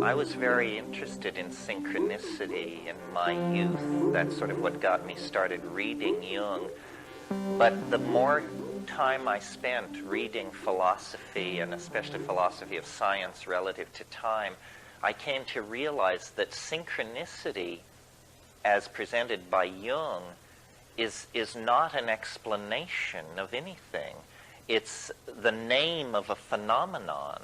I was very interested in synchronicity in my youth. That's sort of what got me started reading Jung. But the more time I spent reading philosophy, and especially philosophy of science relative to time, I came to realize that synchronicity, as presented by Jung, is not an explanation of anything. It's the name of a phenomenon,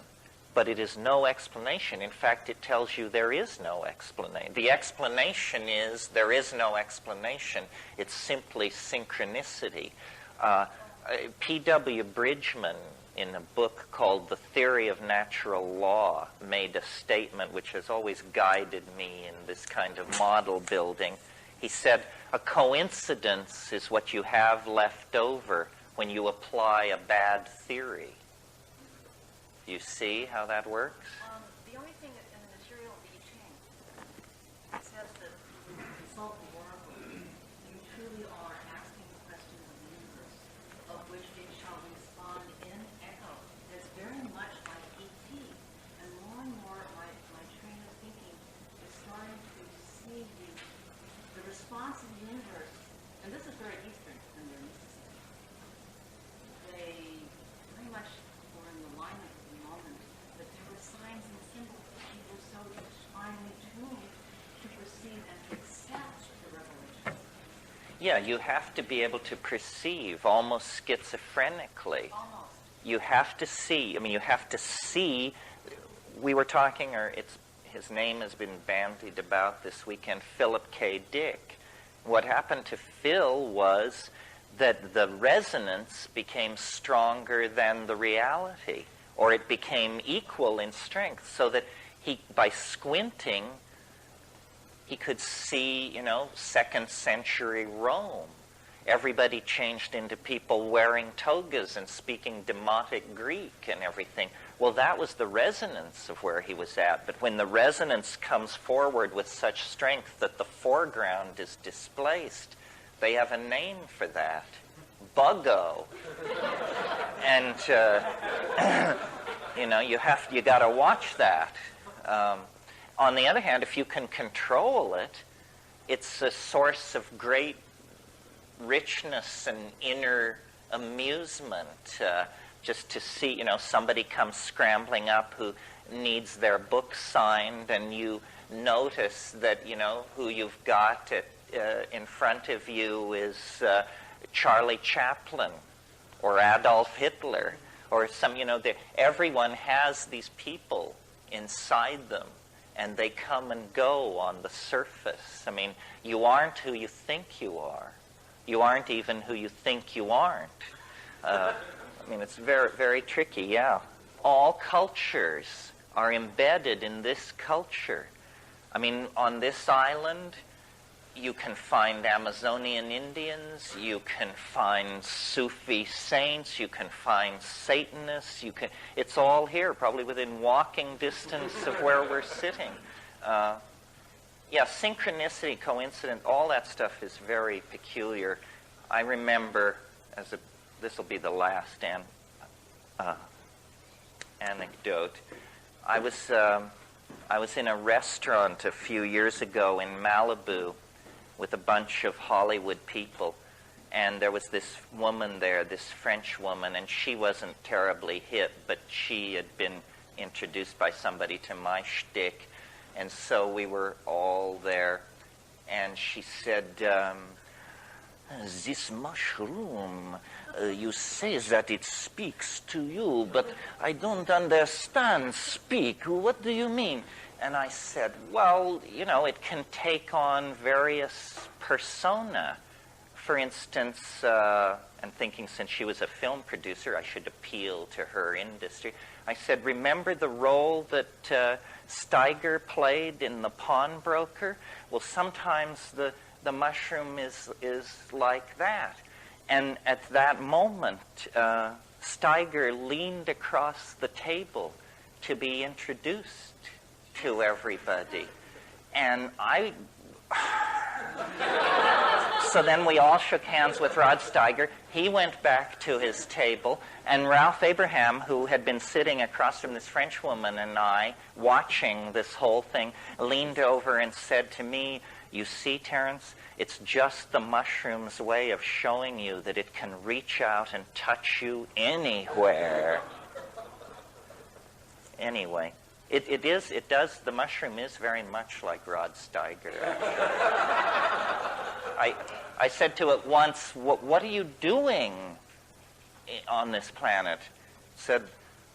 but it is no explanation. In fact, it tells you there is no explanation. The explanation is there is no explanation. It's simply synchronicity. P.W. Bridgman, in a book called The Theory of Natural Law, made a statement which has always guided me in this kind of model building. He said, a coincidence is what you have left over when you apply a bad theory. Do you see how that works? The only thing in the material I Ching, it says that when you consult the oracle, you truly are asking the questions of the universe, of which it shall respond in echo. It's very much like E.T. And more my train of thinking is starting to see the response of the universe. And this is very Eastern in their mysticism. They very much were in the alignment of the moment, that there were signs and symbols that he was so finely tuned to perceive and to accept the revelation. Yeah, you have to be able to perceive almost schizophrenically. Almost. You have to see. I mean, you have to see. We were talking, his name has been bandied about this weekend, Philip K. Dick. What happened to Phil was that the resonance became stronger than the reality, or it became equal in strength, so that by squinting, he could see, 2nd century Rome. Everybody changed into people wearing togas and speaking demotic Greek and everything. Well, that was the resonance of where he was at. But when the resonance comes forward with such strength that the foreground is displaced, they have a name for that. Buggo. And, you got to watch that. On the other hand, if you can control it, it's a source of great richness and inner amusement. Just to see, somebody comes scrambling up who needs their book signed, and you notice that, who you've got in front of you is Charlie Chaplin or Adolf Hitler or some, everyone has these people inside them, and they come and go on the surface. I mean, you aren't who you think you are. You aren't even who you think you aren't. It's very, very tricky, yeah. All cultures are embedded in this culture. On this island, you can find Amazonian Indians, you can find Sufi saints, you can find Satanists, it's all here, probably within walking distance of where we're sitting. Synchronicity, coincidence, all that stuff is very peculiar. I remember, this will be the last anecdote. I was in a restaurant a few years ago in Malibu with a bunch of Hollywood people, and there was this woman there, this French woman, and she wasn't terribly hip, but she had been introduced by somebody to my shtick, and so we were all there, and she said, this mushroom, you say that it speaks to you, but I don't understand speak. What do you mean? And I said, well, it can take on various persona. For instance, and thinking since she was a film producer, I should appeal to her industry. I said, remember the role that Steiger played in The Pawnbroker? Well, sometimes the mushroom is like that. And at that moment, Steiger leaned across the table to be introduced to everybody. And So then we all shook hands with Rod Steiger. He went back to his table, and Ralph Abraham, who had been sitting across from this French woman and I, watching this whole thing, leaned over and said to me, "You see, Terence, it's just the mushroom's way of showing you that it can reach out and touch you anywhere." Anyway, the mushroom is very much like Rod Steiger. I said to it once, what are you doing on this planet? It said,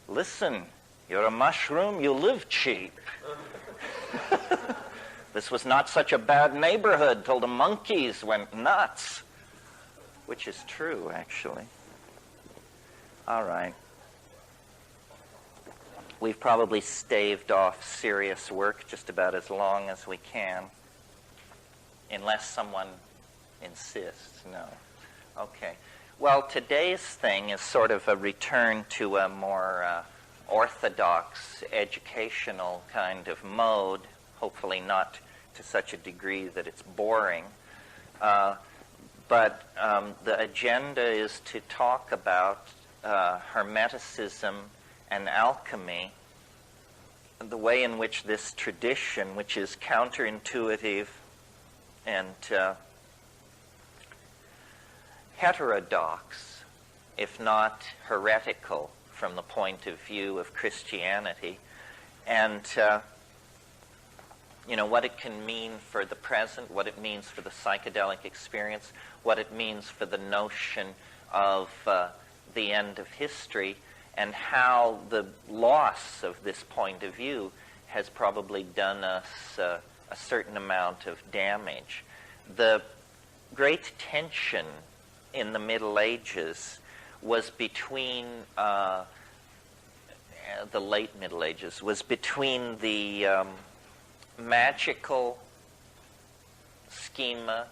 "Listen, you're a mushroom, you live cheap." This was not such a bad neighborhood till the monkeys went nuts. Which is true, actually. All right. We've probably staved off serious work just about as long as we can. Unless someone insists. No. Okay. Well, today's thing is sort of a return to a more orthodox educational kind of mode, hopefully not to such a degree that it's boring. But the agenda is to talk about Hermeticism and alchemy, the way in which this tradition, which is counterintuitive and heterodox, if not heretical from the point of view of Christianity, and what it can mean for the present, what it means for the psychedelic experience, what it means for the notion of the end of history, and how the loss of this point of view has probably done us a certain amount of damage. The great tension in the Middle Ages was between, the late Middle Ages, was between the magical schema,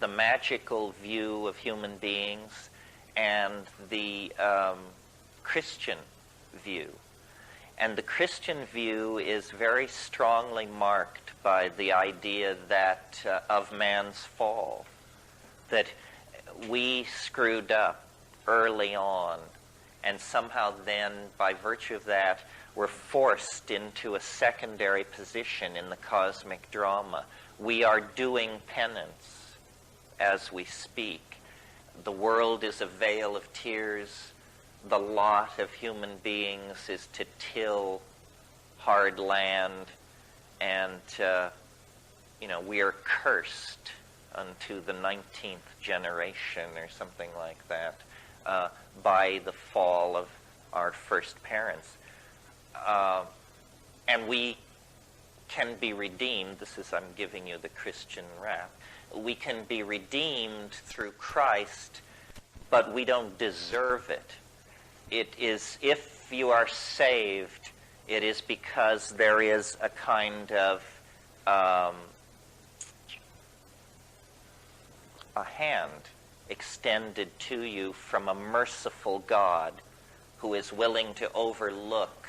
the magical view of human beings, and the Christian view. And the Christian view is very strongly marked by the idea that of man's fall, that we screwed up early on, and somehow then, by virtue of that, we're forced into a secondary position in the cosmic drama. We are doing penance as we speak. The world is a vale of tears. The lot of human beings is to till hard land, and we are cursed unto the 19th generation or something like that by the fall of our first parents. And we can be redeemed. I'm giving you the Christian rap. We can be redeemed through Christ, but we don't deserve it. It is, if you are saved, it is because there is a kind of a hand extended to you from a merciful God who is willing to overlook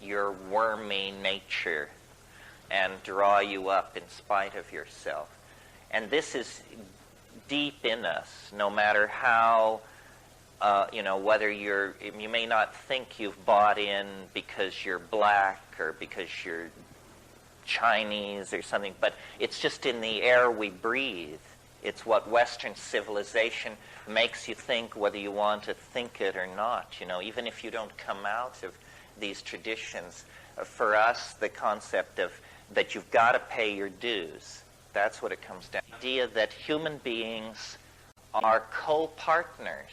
your wormy nature and draw you up in spite of yourself. And this is deep in us, no matter how, whether you may not think you've bought in because you're black or because you're Chinese or something, but it's just in the air we breathe. It's what Western civilization makes you think, whether you want to think it or not. Even if you don't come out of these traditions, for us, the concept of that you've got to pay your dues, that's what it comes down to. The idea that human beings are co-partners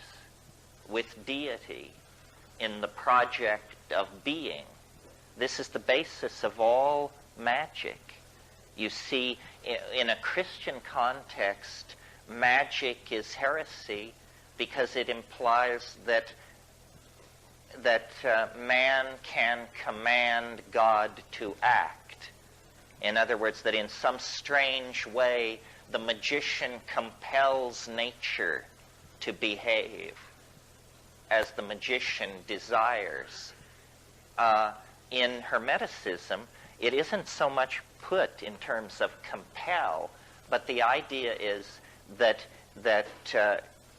with deity in the project of being. This is the basis of all magic. You see, in a Christian context, magic is heresy because it implies that man can command God to act. In other words, that in some strange way, the magician compels nature to behave as the magician desires. In Hermeticism, it isn't so much put in terms of compel, but the idea is that that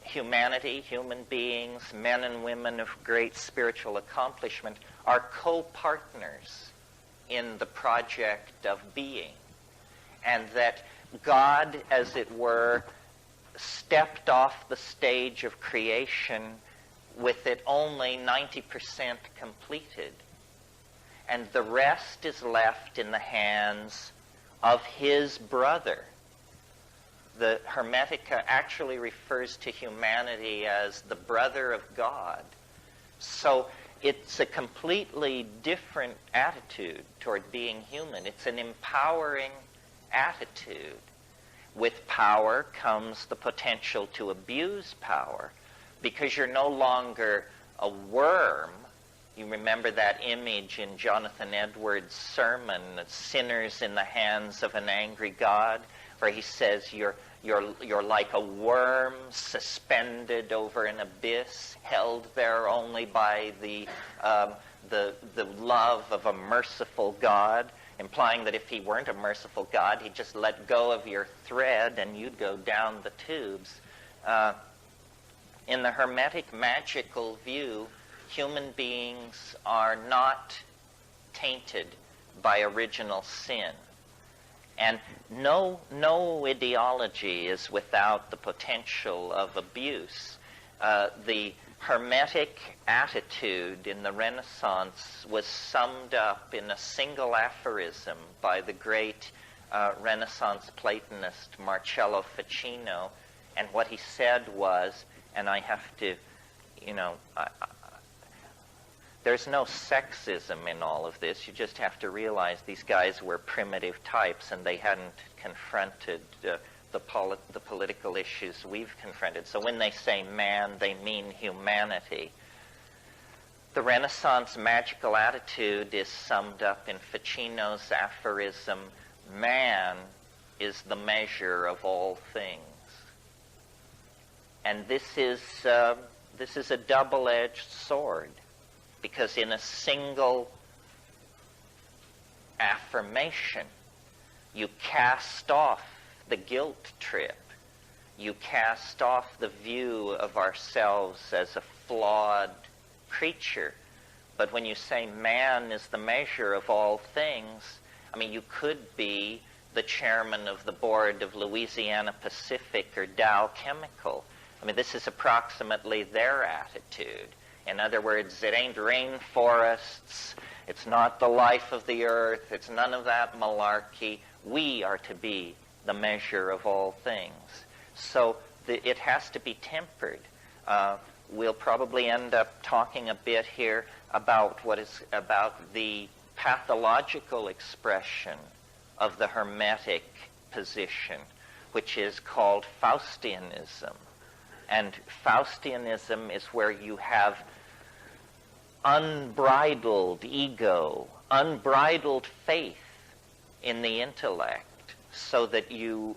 humanity, human beings, men and women of great spiritual accomplishment, are co-partners in the project of being, and that God, as it were, stepped off the stage of creation with it only 90% completed, and the rest is left in the hands of his brother. The Hermetica actually refers to humanity as the brother of God. So it's a completely different attitude toward being human. It's an empowering attitude. With power comes the potential to abuse power, because you're no longer a worm. You remember that image in Jonathan Edwards' sermon, Sinners in the Hands of an Angry God, where he says you're like a worm suspended over an abyss, held there only by the love of a merciful God, implying that if he weren't a merciful God, he'd just let go of your thread and you'd go down the tubes. In the Hermetic magical view, human beings are not tainted by original sin. And no ideology is without the potential of abuse. The Hermetic attitude in the Renaissance was summed up in a single aphorism by the great Renaissance Platonist Marcello Ficino. And what he said was, and I have to, there's no sexism in all of this. You just have to realize these guys were primitive types, and they hadn't confronted the political issues we've confronted. So when they say man, they mean humanity. The Renaissance magical attitude is summed up in Ficino's aphorism, man is the measure of all things. And this is a double-edged sword, because in a single affirmation, you cast off the guilt trip. You cast off the view of ourselves as a flawed creature. But when you say man is the measure of all things, you could be the chairman of the board of Louisiana Pacific or Dow Chemical. This is approximately their attitude. In other words, it ain't rainforests, it's not the life of the earth, it's none of that malarkey. We are to be the measure of all things. So it has to be tempered. We'll probably end up talking a bit here about the pathological expression of the Hermetic position, which is called Faustianism. And Faustianism is where you have unbridled ego, unbridled faith in the intellect, so that you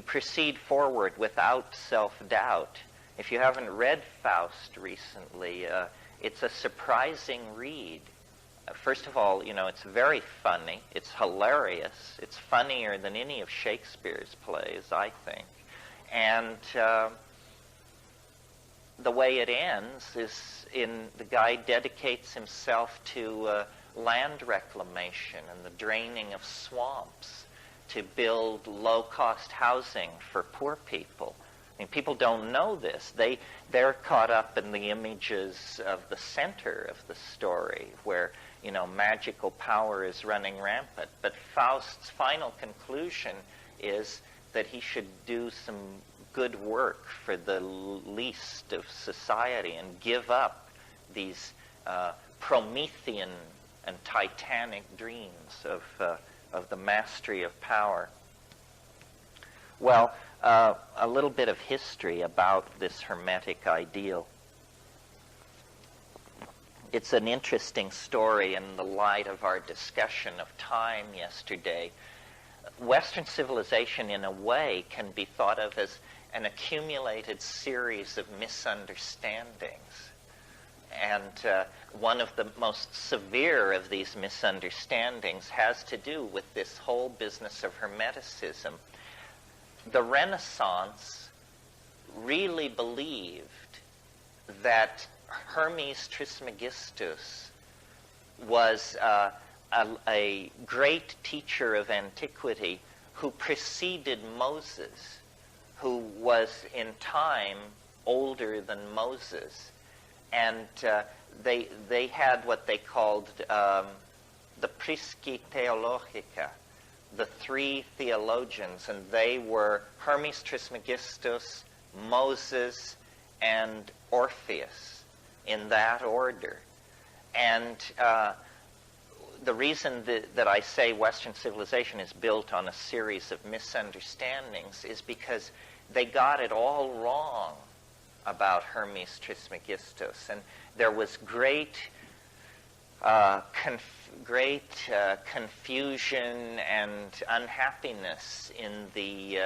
proceed forward without self-doubt. If you haven't read Faust recently, it's a surprising read. First of all, it's very funny. It's hilarious. It's funnier than any of Shakespeare's plays, I think. And the way it ends is the guy dedicates himself to land reclamation and the draining of swamps to build low-cost housing for poor people. People don't know this. They're caught up in the images of the center of the story where, magical power is running rampant. But Faust's final conclusion is that he should do some good work for the least of society and give up these Promethean and Titanic dreams of the mastery of power. Well, a little bit of history about this Hermetic ideal. It's an interesting story in the light of our discussion of time yesterday. Western civilization, in a way, can be thought of as an accumulated series of misunderstandings. And one of the most severe of these misunderstandings has to do with this whole business of Hermeticism. The Renaissance really believed that Hermes Trismegistus was a great teacher of antiquity who preceded Moses, who was in time older than Moses. And they had what they called the Prisci Theologica, the three theologians, and they were Hermes Trismegistus, Moses, and Orpheus, in that order. And the reason that I say Western civilization is built on a series of misunderstandings is because they got it all wrong about Hermes Trismegistus. And there was great confusion and unhappiness in the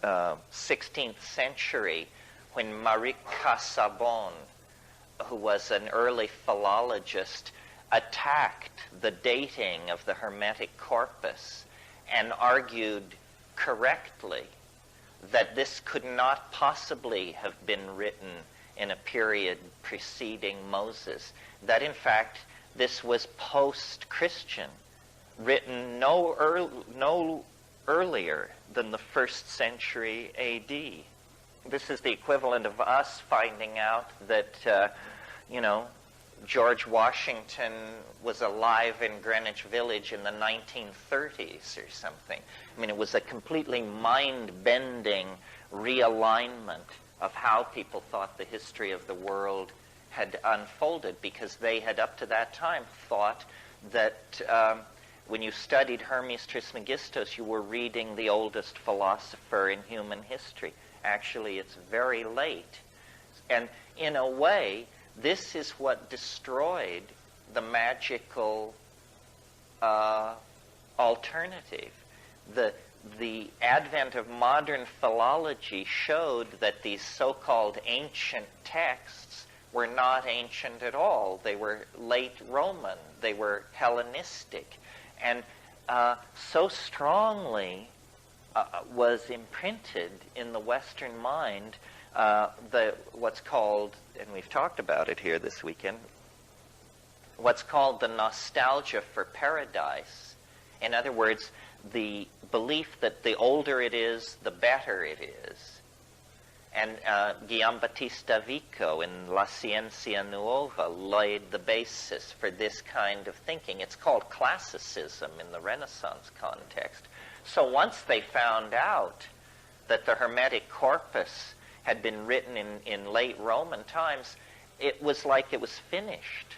16th century when Marie Casaubon, who was an early philologist, attacked the dating of the Hermetic corpus and argued correctly that this could not possibly have been written in a period preceding Moses, that in fact this was post-Christian, written no earlier than the 1st century A.D. This is the equivalent of us finding out that, George Washington was alive in Greenwich Village in the 1930s or something. I mean, it was a completely mind-bending realignment of how people thought the history of the world had unfolded, because they had up to that time thought that when you studied Hermes Trismegistus, you were reading the oldest philosopher in human history. Actually, it's very late. And in a way, this is what destroyed the magical alternative. The advent of modern philology showed that these so-called ancient texts were not ancient at all. They were late Roman. They were Hellenistic. And so strongly was imprinted in the Western mind what's called, and we've talked about it here this weekend, what's called the nostalgia for paradise. In other words, the belief that the older it is, the better it is. And Guillaume Battista Vico in La Scienza Nuova laid the basis for this kind of thinking. It's called classicism in the Renaissance context. So once they found out that the Hermetic corpus had been written in late Roman times, it was like it was finished.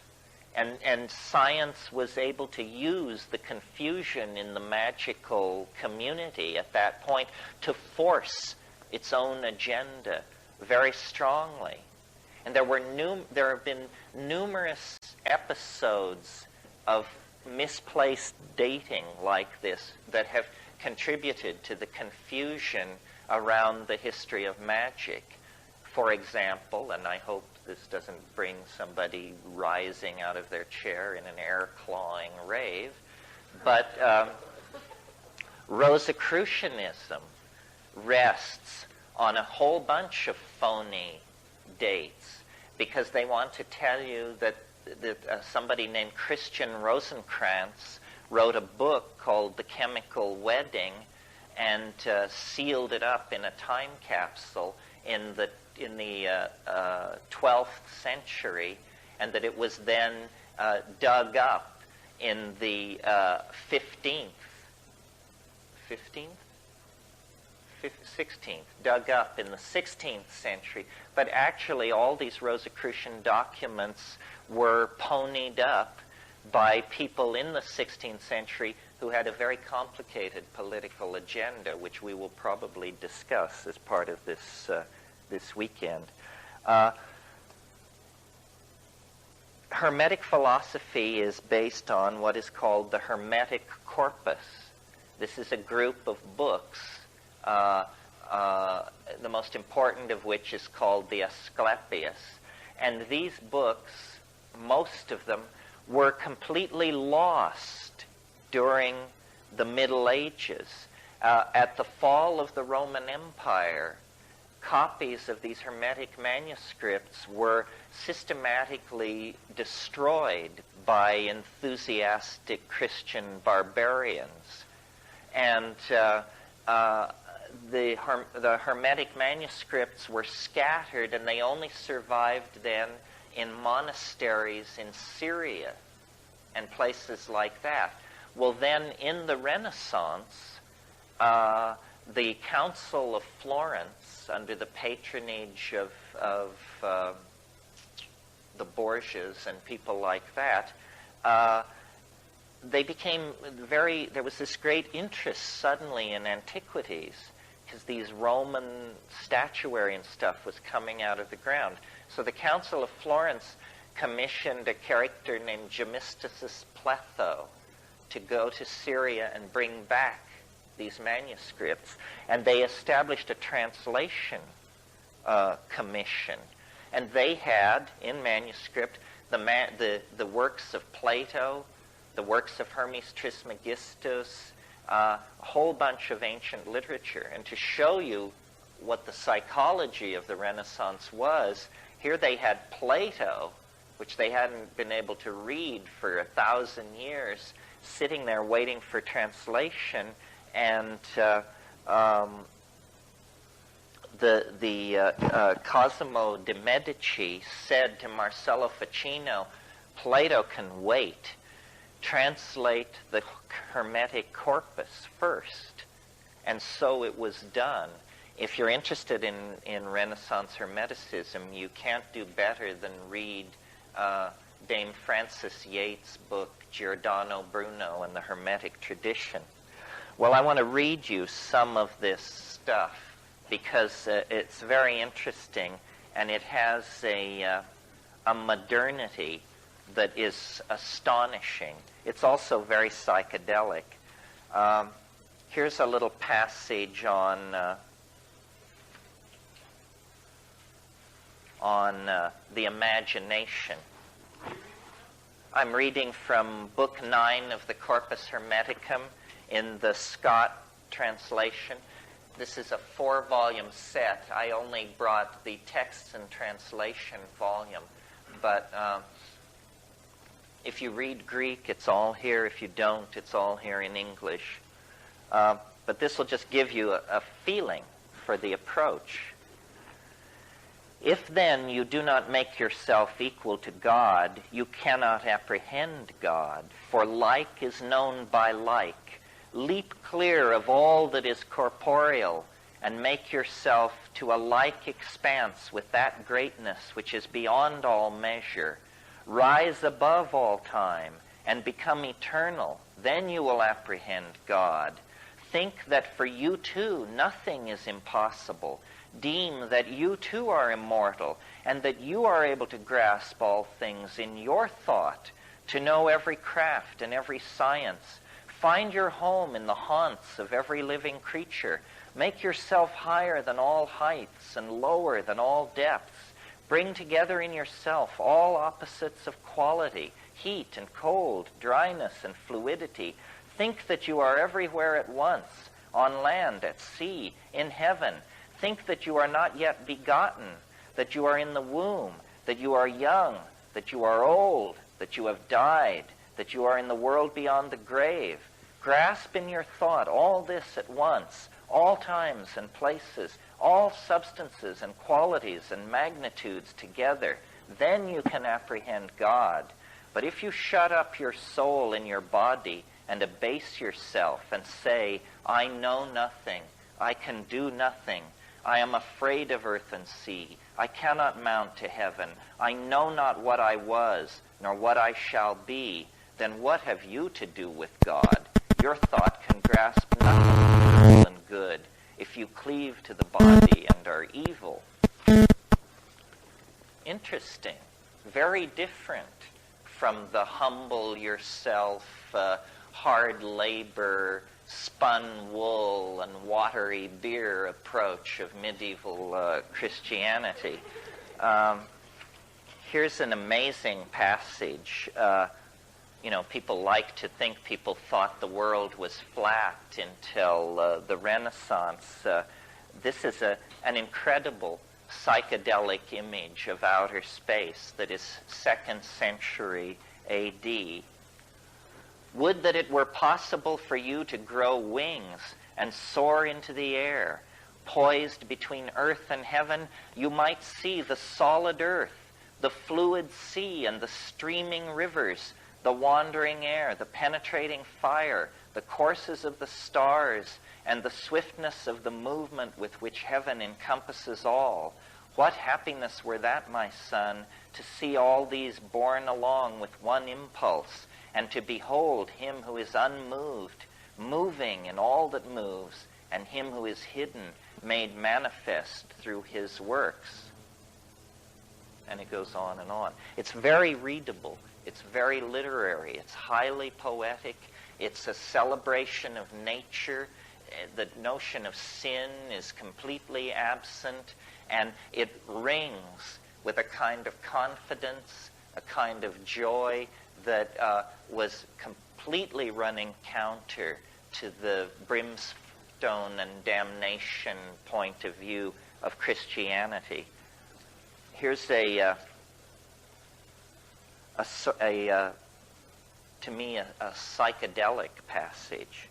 And science was able to use the confusion in the magical community at that point to force its own agenda very strongly. And there have been numerous episodes of misplaced dating like this that have contributed to the confusion around the history of magic. For example, and I hope this doesn't bring somebody rising out of their chair in an air-clawing rave, but Rosicrucianism rests on a whole bunch of phony dates because they want to tell you that somebody named Christian Rosencrantz wrote a book called The Chemical Wedding and sealed it up in a time capsule in the 12th century, and that it was then dug up in the 16th, dug up in the 16th century. But actually all these Rosicrucian documents were ponied up by people in the 16th century who had a very complicated political agenda, which we will probably discuss as part of this weekend. Hermetic philosophy is based on what is called the Hermetic corpus. This is a group of books, the most important of which is called the Asclepius. And these books, most of them, were completely lost during the Middle Ages. At the fall of the Roman Empire, copies of these Hermetic manuscripts were systematically destroyed by enthusiastic Christian barbarians. And the Hermetic manuscripts were scattered, and they only survived then in monasteries in Syria and places like that. Well, then in the Renaissance, the Council of Florence, under the patronage of the Borgias and people like that, they became there was this great interest suddenly in antiquities, because these Roman statuary and stuff was coming out of the ground. So the Council of Florence commissioned a character named Gemistus Pletho to go to Syria and bring back these manuscripts. And they established a translation commission. And they had, in manuscript, the works of Plato, the works of Hermes Trismegistus, a whole bunch of ancient literature. And to show you what the psychology of the Renaissance was, here they had Plato, which they hadn't been able to read for 1,000 years, sitting there waiting for translation. And Cosimo de' Medici said to Marcello Ficino, Plato can wait. Translate the Hermetic corpus first. And so it was done. If you're interested in Renaissance Hermeticism, you can't do better than read Dame Frances Yates' book, Giordano Bruno and the Hermetic Tradition. Well, I want to read you some of this stuff because it's very interesting, and it has a modernity that is astonishing. It's also very psychedelic. Here's a little passage on the imagination. I'm reading from Book 9 of the Corpus Hermeticum in the Scott translation. This is a 4-volume set. I only brought the text and translation volume. But if you read Greek, it's all here. If you don't, it's all here in English. But this will just give you a feeling for the approach. If then you do not make yourself equal to God, you cannot apprehend God, for like is known by like. Leap clear of all that is corporeal, and make yourself to a like expanse with that greatness which is beyond all measure. Rise above all time, and become eternal. Then you will apprehend God. Think that for you too nothing is impossible. Deem that you too are immortal, and that you are able to grasp all things in your thought, to know every craft and every science. Find your home in the haunts of every living creature. Make yourself higher than all heights and lower than all depths. Bring together in yourself all opposites of quality, heat and cold, dryness and fluidity. Think that you are everywhere at once, on land, at sea, in heaven. Think that you are not yet begotten, that you are in the womb, that you are young, that you are old, that you have died, that you are in the world beyond the grave. Grasp in your thought all this at once, all times and places, all substances and qualities and magnitudes together. Then you can apprehend God. But if you shut up your soul in your body and abase yourself and say, I know nothing, I can do nothing, I am afraid of earth and sea, I cannot mount to heaven, I know not what I was, nor what I shall be, then what have you to do with God? Your thought can grasp nothing evil and good if you cleave to the body and are evil. Interesting. Very different from the humble yourself, hard labor, spun wool and watery beer approach of medieval Christianity. Here's an amazing passage. people like to think people thought the world was flat until the Renaissance. This is an incredible psychedelic image of outer space that is 2nd century A.D. Would that it were possible for you to grow wings and soar into the air. Poised between earth and heaven, you might see the solid earth, the fluid sea and the streaming rivers, the wandering air, the penetrating fire, the courses of the stars, and the swiftness of the movement with which heaven encompasses all. What happiness were that, my son, to see all these borne along with one impulse, and to behold him who is unmoved, moving in all that moves, and him who is hidden, made manifest through his works. And it goes on and on. It's very readable. It's very literary. It's highly poetic. It's a celebration of nature. The notion of sin is completely absent, and it rings with a kind of confidence, a kind of joy that was completely running counter to the brimstone and damnation point of view of Christianity. Here's to me, a psychedelic passage.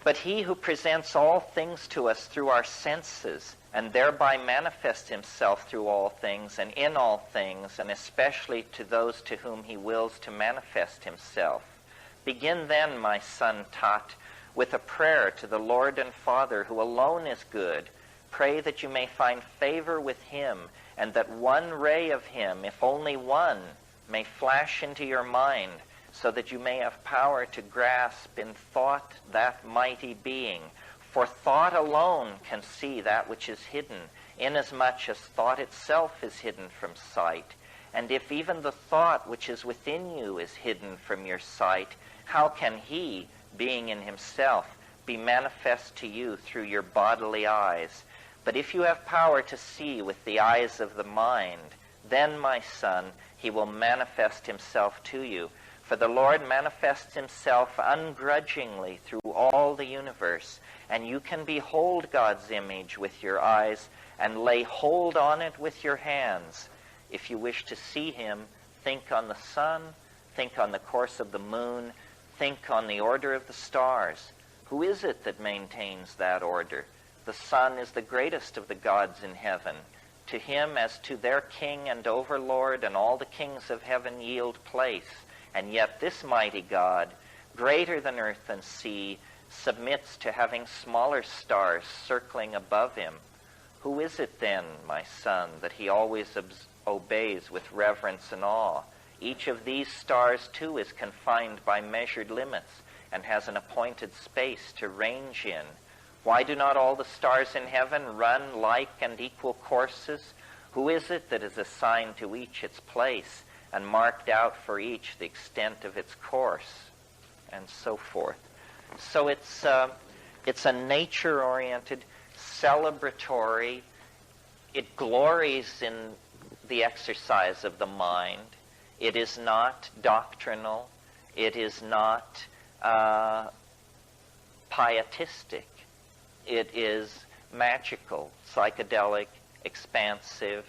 But he who presents all things to us through our senses, and thereby manifests himself through all things and in all things, and especially to those to whom he wills to manifest himself. Begin then, my son Tat, with a prayer to the Lord and Father, who alone is good. Pray that you may find favor with him, and that one ray of him, if only one, may flash into your mind, so that you may have power to grasp in thought that mighty being. For thought alone can see that which is hidden, inasmuch as thought itself is hidden from sight. And if even the thought which is within you is hidden from your sight, how can he, being in himself, be manifest to you through your bodily eyes? But if you have power to see with the eyes of the mind, then, my son, he will manifest himself to you. For the Lord manifests himself ungrudgingly through all the universe, and you can behold God's image with your eyes and lay hold on it with your hands. If you wish to see him, think on the sun, think on the course of the moon, think on the order of the stars. Who is it that maintains that order? The sun is the greatest of the gods in heaven. To him, as to their king and overlord, and all the kings of heaven yield place. And yet this mighty God, greater than earth and sea, submits to having smaller stars circling above him. Who is it then, my son, that he always obeys with reverence and awe? Each of these stars, too, is confined by measured limits and has an appointed space to range in. Why do not all the stars in heaven run like and equal courses? Who is it that is assigned to each its place and marked out for each the extent of its course? And so forth. So it's a nature-oriented, celebratory. It glories in the exercise of the mind. It is not doctrinal. It is not pietistic. It is magical, psychedelic, expansive.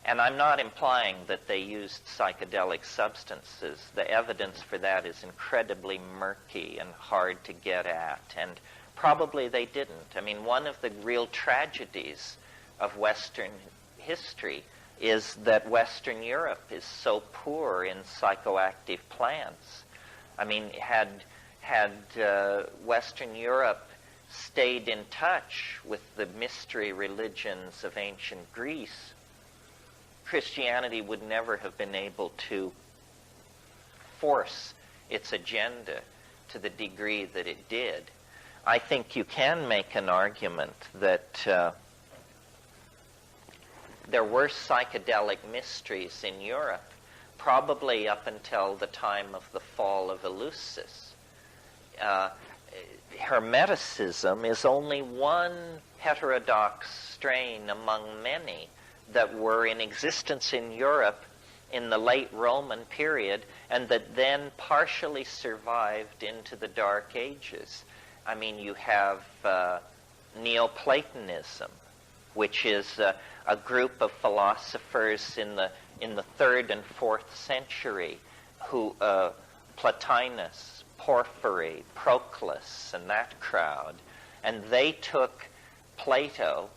And I'm not implying that they used psychedelic substances. The evidence for that is incredibly murky and hard to get at, and probably they didn't. I mean, one of the real tragedies of Western history is that Western Europe is so poor in psychoactive plants. I mean, had Western Europe stayed in touch with the mystery religions of ancient Greece, Christianity would never have been able to force its agenda to the degree that it did. I think you can make an argument that there were psychedelic mysteries in Europe, probably up until the time of the fall of Eleusis. Hermeticism is only one heterodox strain among many that were in existence in Europe in the late Roman period, and that then partially survived into the Dark Ages. I mean, you have Neoplatonism, which is a group of philosophers in the 3rd and 4th century, who Plotinus, Porphyry, Proclus, and that crowd, and they took Plato,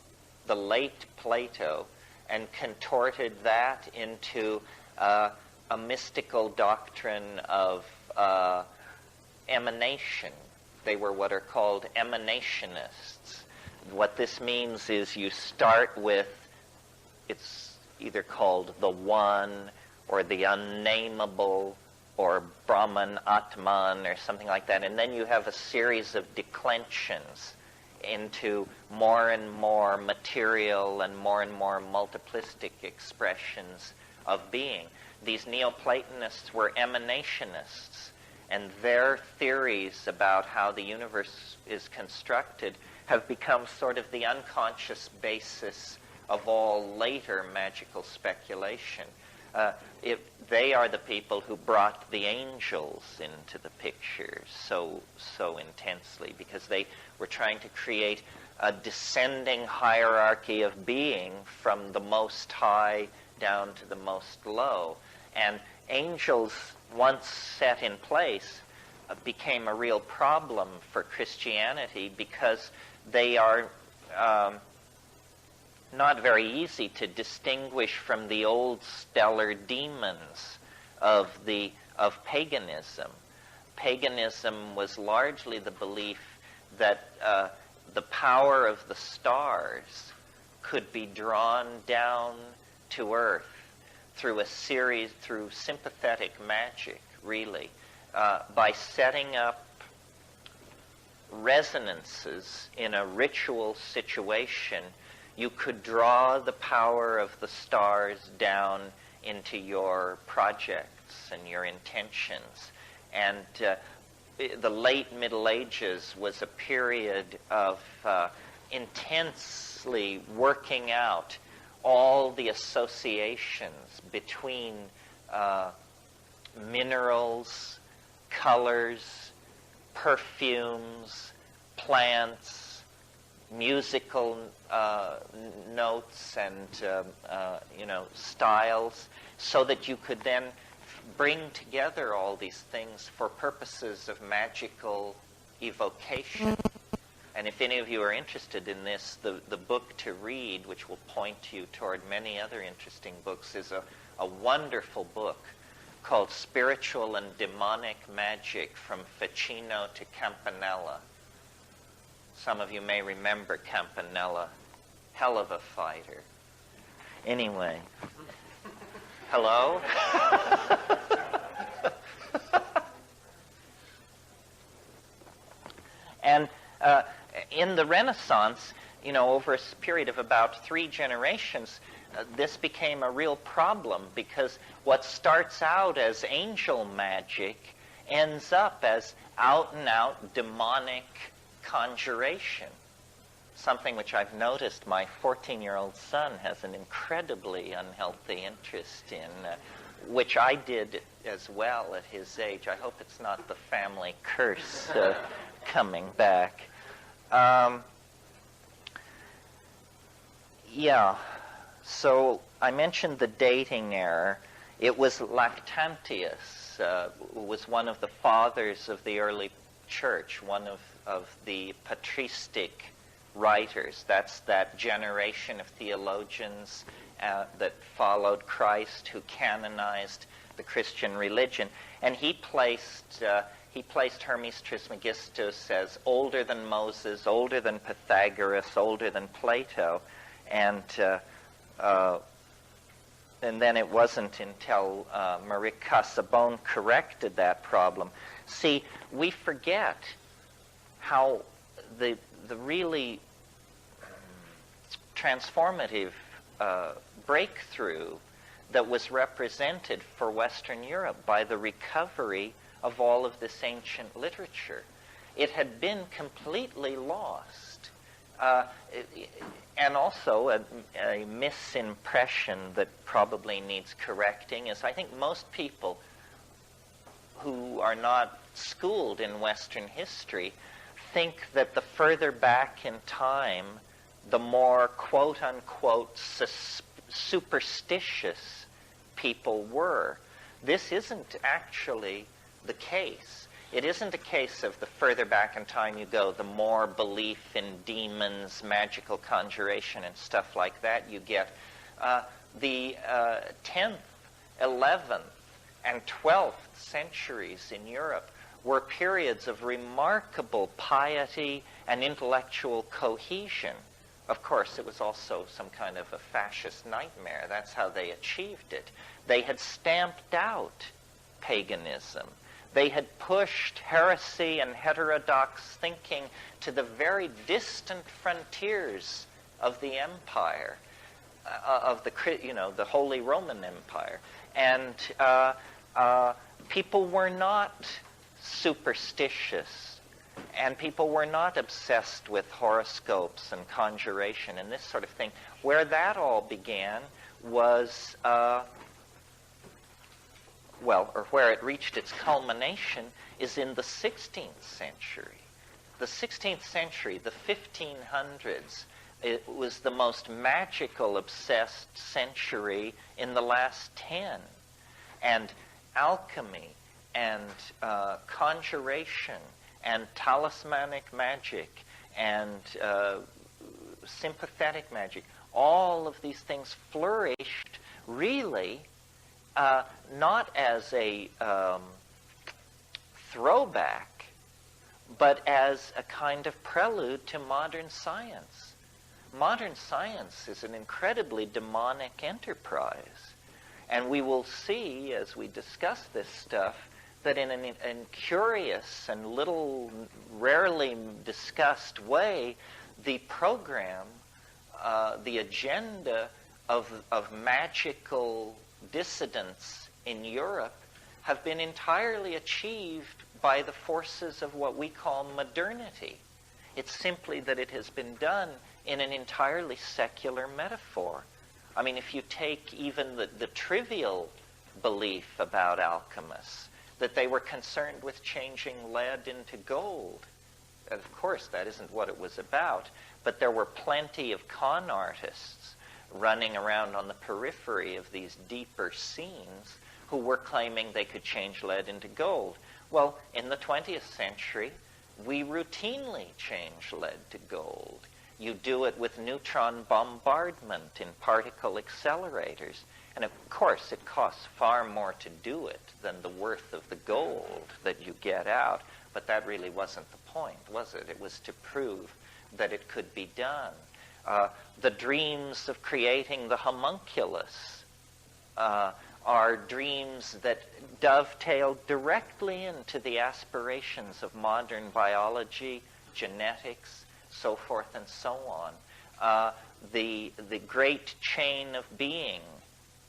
the late Plato, and contorted that into a mystical doctrine of emanation. They were what are called emanationists. What this means is you start with, it's either called the One or the Unnameable or Brahman, Atman, or something like that, and then you have a series of declensions into more and more material and more multiplistic expressions of being. These Neoplatonists were emanationists, and their theories about how the universe is constructed have become sort of the unconscious basis of all later magical speculation. They are the people who brought the angels into the picture so intensely, because they were trying to create a descending hierarchy of being from the most high down to the most low. And angels, once set in place, became a real problem for Christianity, because they are not very easy to distinguish from the old stellar demons of paganism. Paganism was largely the belief that the power of the stars could be drawn down to earth through sympathetic magic, really, by setting up resonances in a ritual situation. You could draw the power of the stars down into your projects and your intentions. And the late Middle Ages was a period of intensely working out all the associations between minerals, colors, perfumes, plants, musical notes, and styles, so that you could then bring together all these things for purposes of magical evocation. And if any of you are interested in this, the book to read, which will point you toward many other interesting books, is a wonderful book called Spiritual and Demonic Magic from Ficino to Campanella. Some of you may remember Campanella. Hell of a fighter. Anyway. Hello? And in the Renaissance, over a period of about 3 generations, this became a real problem, because what starts out as angel magic ends up as out-and-out demonic conjuration. Something which I've noticed my 14-year-old son has an incredibly unhealthy interest in, which I did as well at his age. I hope it's not the family curse coming back. So I mentioned the dating error. It was Lactantius, who was one of the fathers of the early church, one of the patristic writers. That's that generation of theologians that followed Christ, who canonized the Christian religion. And he placed Hermes Trismegistus as older than Moses, older than Pythagoras, older than Plato. And then it wasn't until Marie Casaubon corrected that problem. See, we forget how the really transformative breakthrough that was represented for Western Europe by the recovery of all of this ancient literature. It had been completely lost And also a misimpression that probably needs correcting is I think most people who are not schooled in Western history think that the further back in time, the more quote-unquote superstitious people were. This isn't actually the case. It isn't a case of the further back in time you go, the more belief in demons, magical conjuration, and stuff like that you get. The 10th, 11th, and 12th centuries in Europe were periods of remarkable piety and intellectual cohesion. Of course, it was also some kind of a fascist nightmare. That's how they achieved it. They had stamped out paganism. They had pushed heresy and heterodox thinking to the very distant frontiers of the empire, of the Holy Roman Empire. And people were not superstitious, and people were not obsessed with horoscopes and conjuration and this sort of thing. Where that all began was... where it reached its culmination is in the 16th century. The 16th century, the 1500s, it was the most magical, obsessed century in the last 10. And alchemy and conjuration and talismanic magic and sympathetic magic, all of these things flourished really not as a throwback, but as a kind of prelude to modern science. Modern science is an incredibly demonic enterprise. And we will see, as we discuss this stuff, that in a curious and rarely discussed way, the program, the agenda of magical dissidents in Europe have been entirely achieved by the forces of what we call modernity. It's simply that it has been done in an entirely secular metaphor. I mean, if you take even the trivial belief about alchemists, that they were concerned with changing lead into gold. And of course, that isn't what it was about, but there were plenty of con artists running around on the periphery of these deeper scenes who were claiming they could change lead into gold. Well, in the 20th century, we routinely change lead to gold. You do it with neutron bombardment in particle accelerators. And of course, it costs far more to do it than the worth of the gold that you get out. But that really wasn't the point, was it? It was to prove that it could be done. The dreams of creating the homunculus are dreams that dovetail directly into the aspirations of modern biology, genetics, so forth and so on. The great chain of being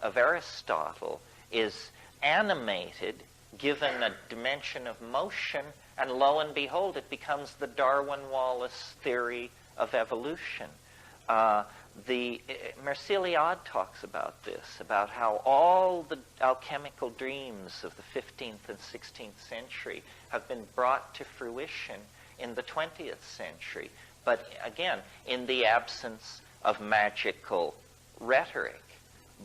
of Aristotle is animated, given a dimension of motion, and lo and behold, it becomes the Darwin-Wallace theory of evolution. Merciliade talks about this, about how all the alchemical dreams of the 15th and 16th century have been brought to fruition in the 20th century, but again, in the absence of magical rhetoric,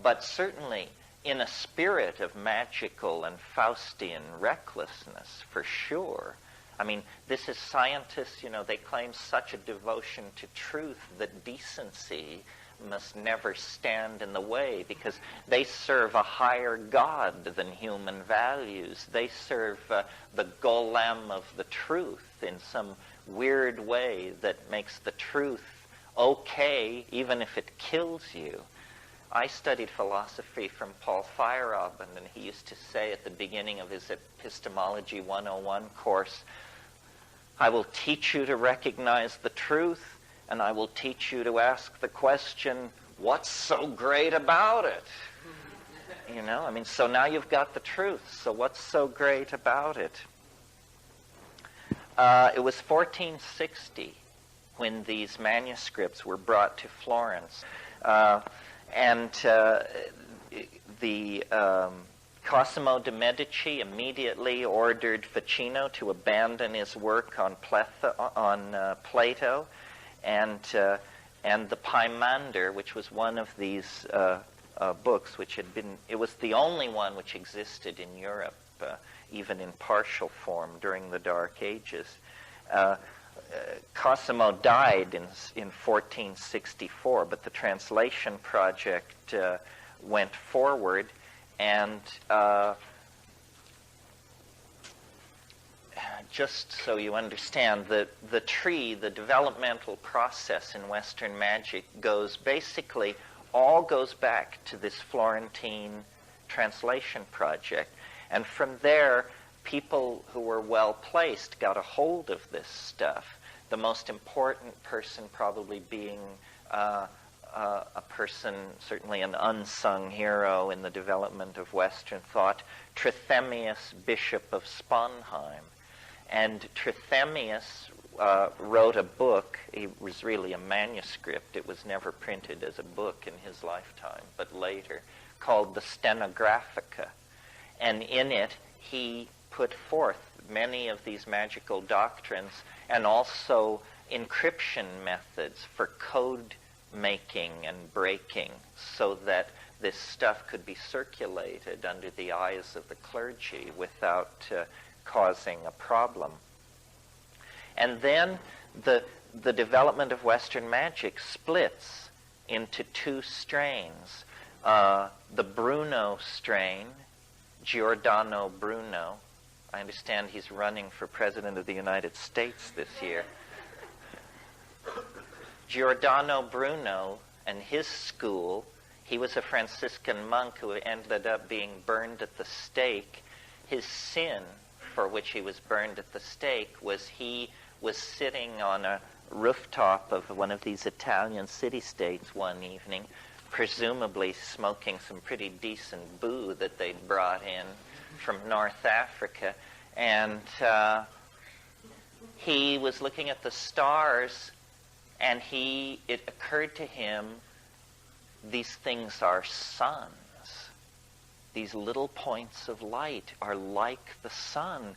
but certainly in a spirit of magical and Faustian recklessness, for sure. I mean, this is scientists, they claim such a devotion to truth that decency must never stand in the way because they serve a higher God than human values. They serve the golem of the truth in some weird way that makes the truth okay, even if it kills you. I studied philosophy from Paul Feyerabend, and he used to say at the beginning of his Epistemology 101 course, I will teach you to recognize the truth, and I will teach you to ask the question, what's so great about it? So now you've got the truth, so what's so great about it? It was 1460 when these manuscripts were brought to Florence. The Cosimo de' Medici immediately ordered Ficino to abandon his work on Plato, and the Pymander, which was one of these books, it was the only one which existed in Europe, even in partial form during the Dark Ages. Cosimo died in 1464, but the translation project went forward, and just so you understand, the developmental process in Western magic goes back to this Florentine translation project. And from there, people who were well-placed got a hold of this stuff. The most important person probably being a person, certainly an unsung hero in the development of Western thought, Trithemius, Bishop of Sponheim. And Trithemius wrote a book. It was really a manuscript. It was never printed as a book in his lifetime, but later, called the Stenographica. And in it, he put forth many of these magical doctrines and also encryption methods for code making and breaking, so that this stuff could be circulated under the eyes of the clergy without causing a problem. And then the development of Western magic splits into two strains. The Bruno strain, Giordano Bruno. I understand he's running for President of the United States this year. Giordano Bruno and his school, he was a Franciscan monk who ended up being burned at the stake. His sin for which he was burned at the stake was he was sitting on a rooftop of one of these Italian city-states one evening, presumably smoking some pretty decent boo that they'd brought in from North Africa. And he was looking at the stars, and it occurred to him, these things are suns. These little points of light are like the sun.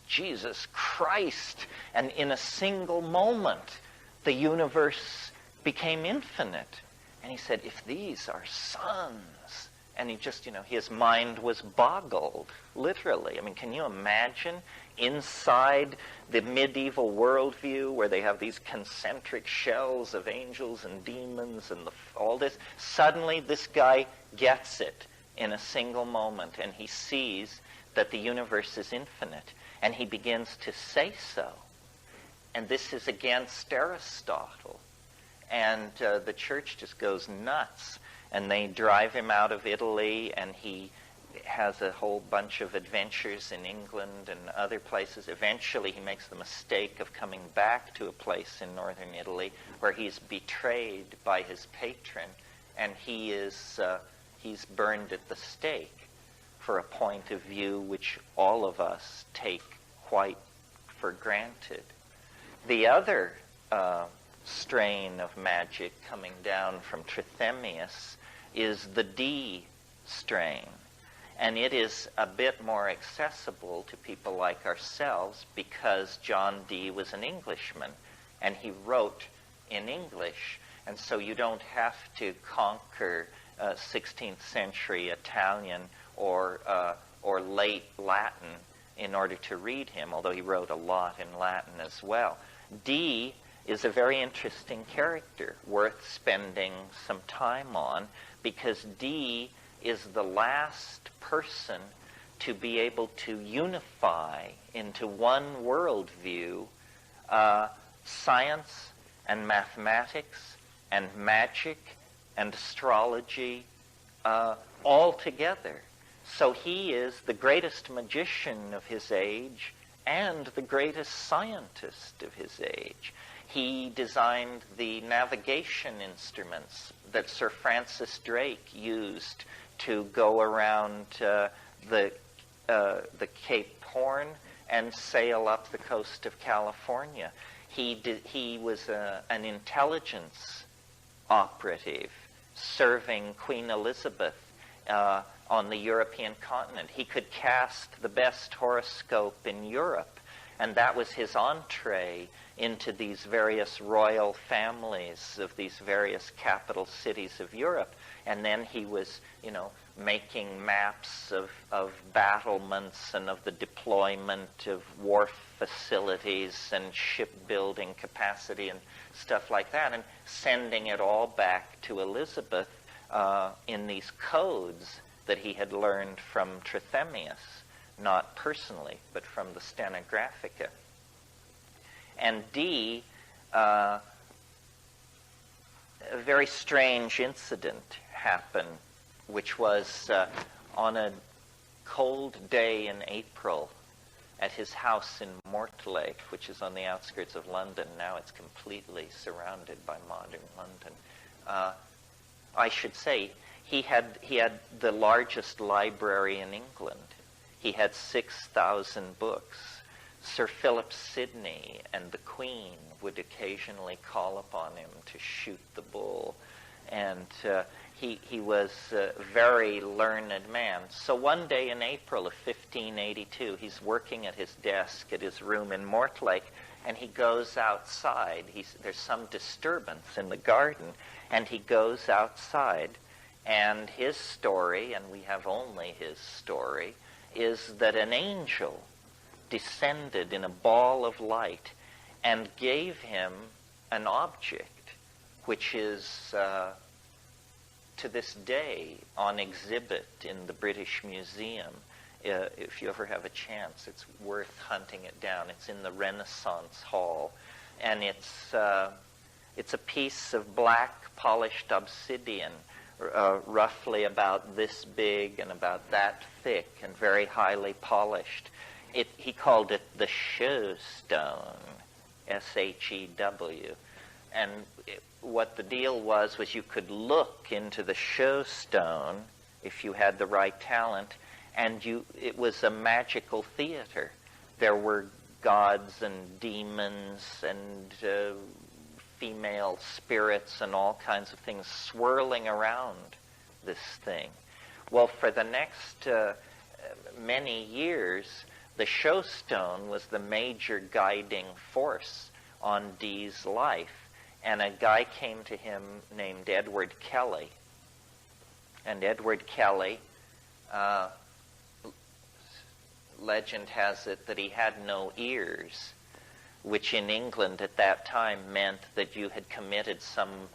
Jesus Christ! And in a single moment, the universe became infinite. And he said, if these are suns, and he just, his mind was boggled, literally. I mean, can you imagine inside the medieval worldview where they have these concentric shells of angels and demons and all this? Suddenly, this guy gets it in a single moment, and he sees that the universe is infinite, and he begins to say so. And this is against Aristotle. And the church just goes nuts, and they drive him out of Italy, and he has a whole bunch of adventures in England and other places. Eventually, he makes the mistake of coming back to a place in northern Italy where he's betrayed by his patron, and he's burned at the stake for a point of view which all of us take quite for granted. The other strain of magic coming down from Trithemius is the Dee strain. And it is a bit more accessible to people like ourselves because John Dee was an Englishman, and he wrote in English. And so you don't have to conquer 16th century Italian or late Latin in order to read him, although he wrote a lot in Latin as well. Dee is a very interesting character, worth spending some time on, because Dee is the last person to be able to unify into one worldview science and mathematics and magic and astrology all together. So he is the greatest magician of his age and the greatest scientist of his age. He designed the navigation instruments that Sir Francis Drake used to go around the Cape Horn and sail up the coast of California. He was an intelligence operative serving Queen Elizabeth on the European continent. He could cast the best horoscope in Europe, and that was his entree into these various royal families of these various capital cities of Europe. And then he was, making maps of battlements and of the deployment of wharf facilities and shipbuilding capacity and stuff like that, and sending it all back to Elizabeth in these codes that he had learned from Trithemius, not personally, but from the Stenographica. And Dee, a very strange incident happened, which was on a cold day in April at his house in Mortlake, which is on the outskirts of London. Now it's completely surrounded by modern London. I should say he had the largest library in England. He had 6,000 books. Sir Philip Sidney and the Queen would occasionally call upon him to shoot the bull. And he was a very learned man. So one day in April of 1582, he's working at his desk at his room in Mortlake, and he goes outside. There's some disturbance in the garden, and he goes outside. And his story, and we have only his story, is that an angel descended in a ball of light and gave him an object which is to this day on exhibit in the British Museum. If you ever have a chance, it's worth hunting it down. It's in the Renaissance Hall, and it's a piece of black polished obsidian, roughly about this big and about that thick and very highly polished. He called it the Shew Stone, S-H-E-W. And what the deal was you could look into the Shew Stone if you had the right talent, and it was a magical theater. There were gods and demons and female spirits and all kinds of things swirling around this thing. Well, for the next many years, the Shew Stone was the major guiding force on Dee's life. And a guy came to him named Edward Kelly. And Edward Kelly, legend has it that he had no ears, which in England at that time meant that you had committed some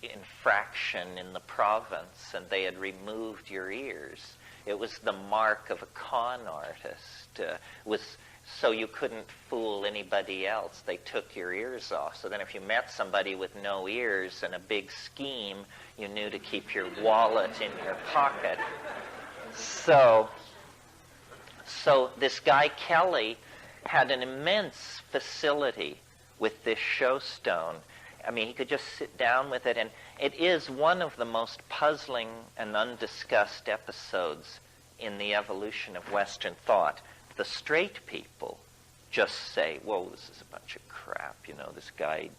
infraction in the province and they had removed your ears. It was the mark of a con artist. So you couldn't fool anybody else. They took your ears off. So then if you met somebody with no ears and a big scheme, you knew to keep your wallet in your pocket. So this guy Kelly had an immense facility with this Shew Stone. I mean, he could just sit down with it, and it is one of the most puzzling and undiscussed episodes in the evolution of Western thought. The straight people just say, whoa, this is a bunch of crap, this guy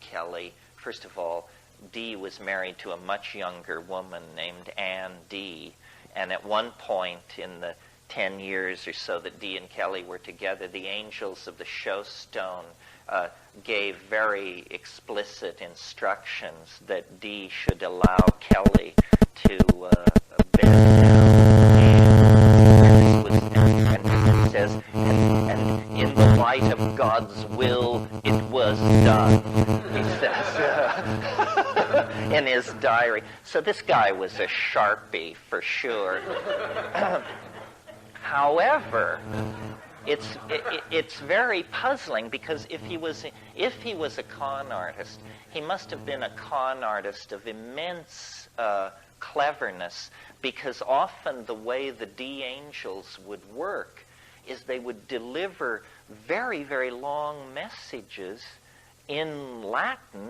Kelly. First of all, Dee was married to a much younger woman named Anne Dee, and at one point in the 10 years or so that Dee and Kelly were together, the angels of the Shew Stone gave very explicit instructions that Dee should allow Kelly to bend down. He says, and in the light of God's will, it was done, he says in his diary. So this guy was a Sharpie for sure. However, it's very puzzling because if he was a con artist, he must have been a con artist of immense cleverness, because often the way the Dee angels would work is they would deliver very, very long messages in Latin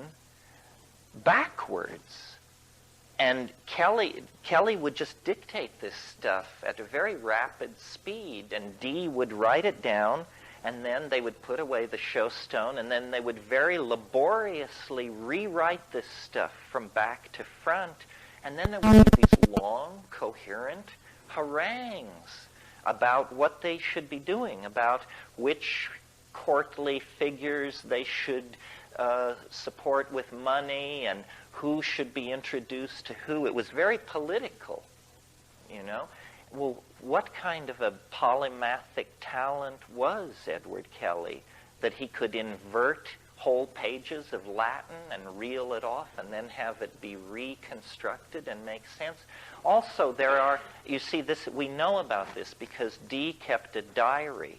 backwards. And Kelly would just dictate this stuff at a very rapid speed, and Dee would write it down, and then they would put away the show stone, and then they would very laboriously rewrite this stuff from back to front, and then there would be these long, coherent harangues about what they should be doing, about which courtly figures they should support with money, and who should be introduced to who. It was very political, you know. Well, what kind of a polymathic talent was Edward Kelly that he could invert whole pages of Latin and reel it off and then have it be reconstructed and make sense? Also, there are, you see, this, we know about this because Dee kept a diary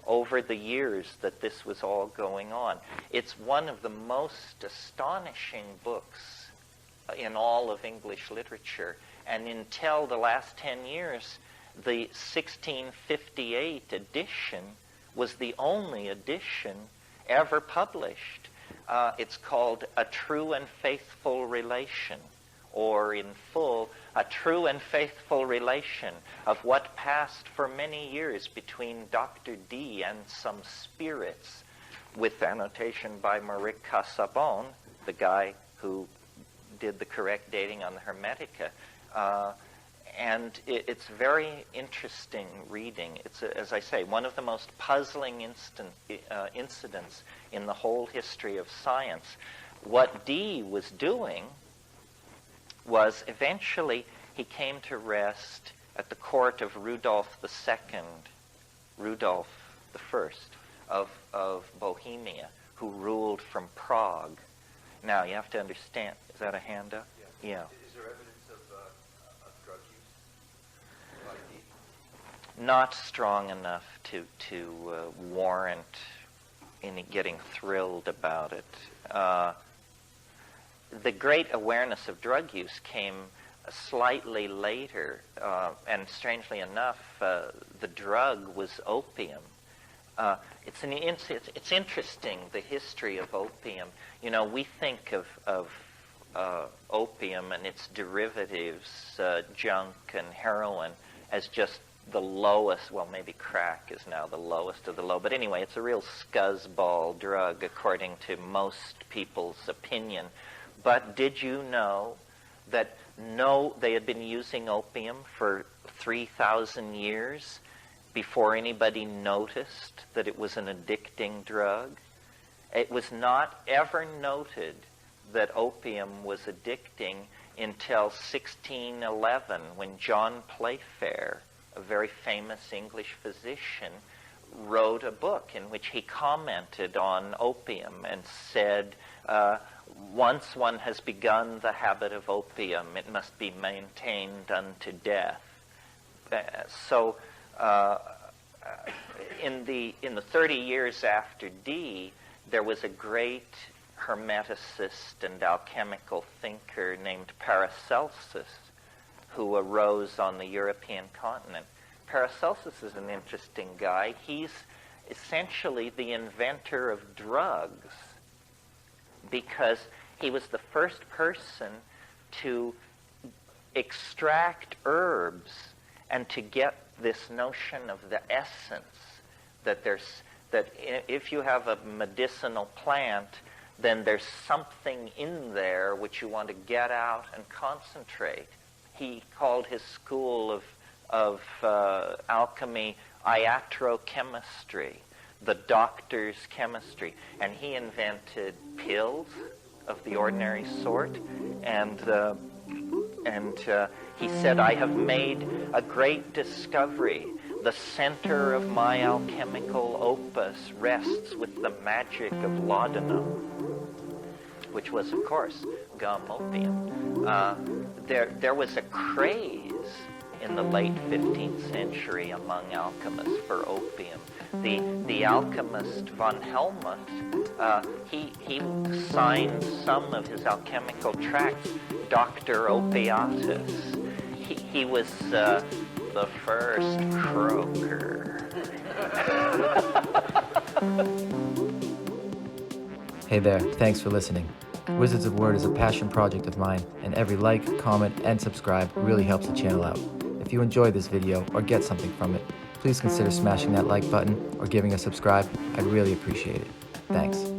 over the years that this was all going on. It's one of the most astonishing books in all of English literature. And until the last 10 years, the 1658 edition was the only edition ever published. It's called A True and Faithful Relation, or in full, A True and Faithful Relation of what passed for many years between Dr. Dee and some spirits, with annotation by Maurice Casaubon, the guy who did the correct dating on the Hermetica. And it's very interesting reading. It's, as I say, one of the most puzzling incidents in the whole history of science. What Dee was doing was eventually he came to rest at the court of Rudolph II, Rudolph I of Bohemia, who ruled from Prague. Now, you have to understand, is that a handout? Yeah. Is there evidence of drug use by Dee? Not strong enough to warrant any getting thrilled about it. The great awareness of drug use came slightly later, and strangely enough, the drug was opium. It's interesting, the history of opium. You know, we think of opium and its derivatives, junk and heroin, as just the lowest, well, maybe crack is now the lowest of the low, but anyway, it's a real scuzzball drug according to most people's opinion. But did you know that they had been using opium for 3,000 years before anybody noticed that it was an addicting drug? It was not ever noted that opium was addicting until 1611, when John Playfair, a very famous English physician, wrote a book in which he commented on opium and said, once one has begun the habit of opium, it must be maintained unto death. In the 30 years after Dee, there was a great hermeticist and alchemical thinker named Paracelsus who arose on the European continent. Paracelsus is an interesting guy. He's essentially the inventor of drugs, because he was the first person to extract herbs and to get this notion of the essence, that if you have a medicinal plant, then there's something in there which you want to get out and concentrate. He called his school of alchemy iatrochemistry, the doctor's chemistry, and he invented pills of the ordinary sort, and he said, "I have made a great discovery. The center of my alchemical opus rests with the magic of laudanum," which was, of course, gum opium. There was a craze in the late 15th century among alchemists for opium. The alchemist von Helmont, he signed some of his alchemical tracts Dr. Opiatus. He was the first croaker. Hey there, thanks for listening. Wizards of Word is a passion project of mine, and every like, comment, and subscribe really helps the channel out. If you enjoy this video or get something from it, please consider smashing that like button or giving a subscribe. I'd really appreciate it. Thanks.